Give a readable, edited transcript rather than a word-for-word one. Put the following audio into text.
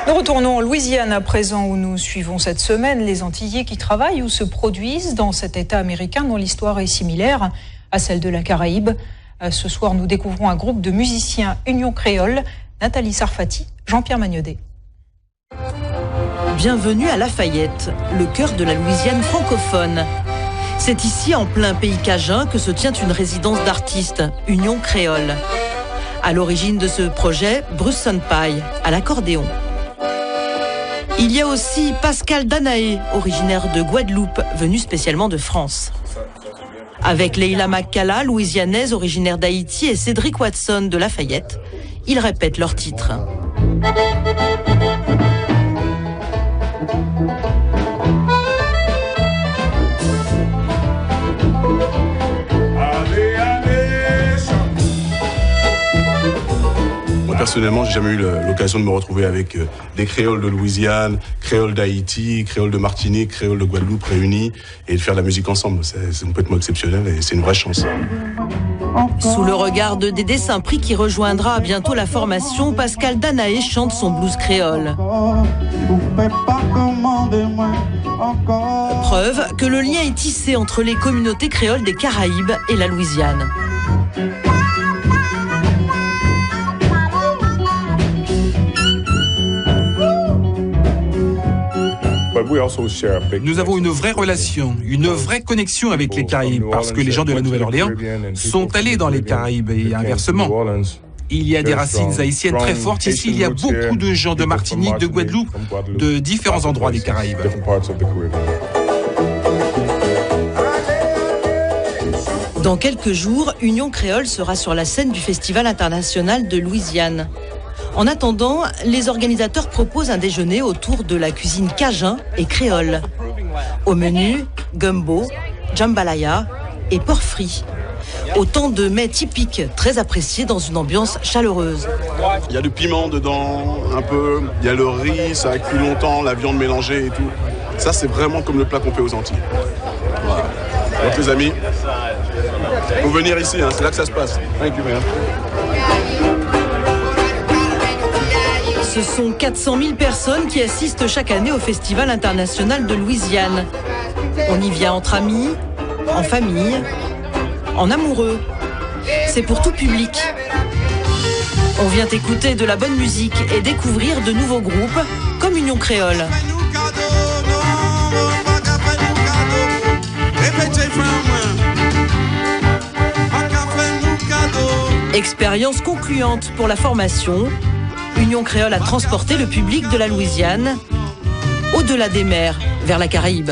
Nous retournons en Louisiane à présent où nous suivons cette semaine les Antillais qui travaillent ou se produisent dans cet État américain dont l'histoire est similaire à celle de la Caraïbe. Ce soir, nous découvrons un groupe de musiciens Union Créole, Nathalie Sarfati, Jean-Pierre Magnodet. Bienvenue à Lafayette, le cœur de la Louisiane francophone. C'est ici, en plein pays cajun, que se tient une résidence d'artistes, Union Créole. À l'origine de ce projet, Bruce Sonpaille, à l'accordéon. Il y a aussi Pascal Danaé, originaire de Guadeloupe, venu spécialement de France. Avec Leila Maccala, louisianaise originaire d'Haïti, et Cédric Watson de Lafayette, ils répètent leurs titres. Personnellement, j'ai jamais eu l'occasion de me retrouver avec des créoles de Louisiane, créoles d'Haïti, créoles de Martinique, créoles de Guadeloupe réunis et de faire de la musique ensemble. C'est complètement exceptionnel et c'est une vraie chance. Sous le regard de Dédé Saint-Prix qui rejoindra bientôt la formation, Pascal Danaé chante son blues créole. Preuve que le lien est tissé entre les communautés créoles des Caraïbes et la Louisiane. Nous avons une vraie relation, une vraie connexion avec les Caraïbes, parce que les gens de la Nouvelle-Orléans sont allés dans les Caraïbes et inversement. Il y a des racines haïtiennes très fortes ici, il y a beaucoup de gens de Martinique, de Guadeloupe, de différents endroits des Caraïbes. Dans quelques jours, Union Créole sera sur la scène du Festival international de Louisiane. En attendant, les organisateurs proposent un déjeuner autour de la cuisine cajun et créole. Au menu, gumbo, jambalaya et porc frit. Autant de mets typiques, très appréciés dans une ambiance chaleureuse. Il y a du piment dedans, un peu. Il y a le riz, ça a cuit longtemps, la viande mélangée et tout. Ça, c'est vraiment comme le plat qu'on fait aux Antilles. Voilà. Donc les amis, faut venir ici, hein, c'est là que ça se passe. Thank you, man. Ce sont 400 000 personnes qui assistent chaque année au Festival international de Louisiane. On y vient entre amis, en famille, en amoureux. C'est pour tout public. On vient écouter de la bonne musique et découvrir de nouveaux groupes comme Union Créole. Expérience concluante pour la formation. Union Créole a transporté le public de la Louisiane au-delà des mers, vers la Caraïbe.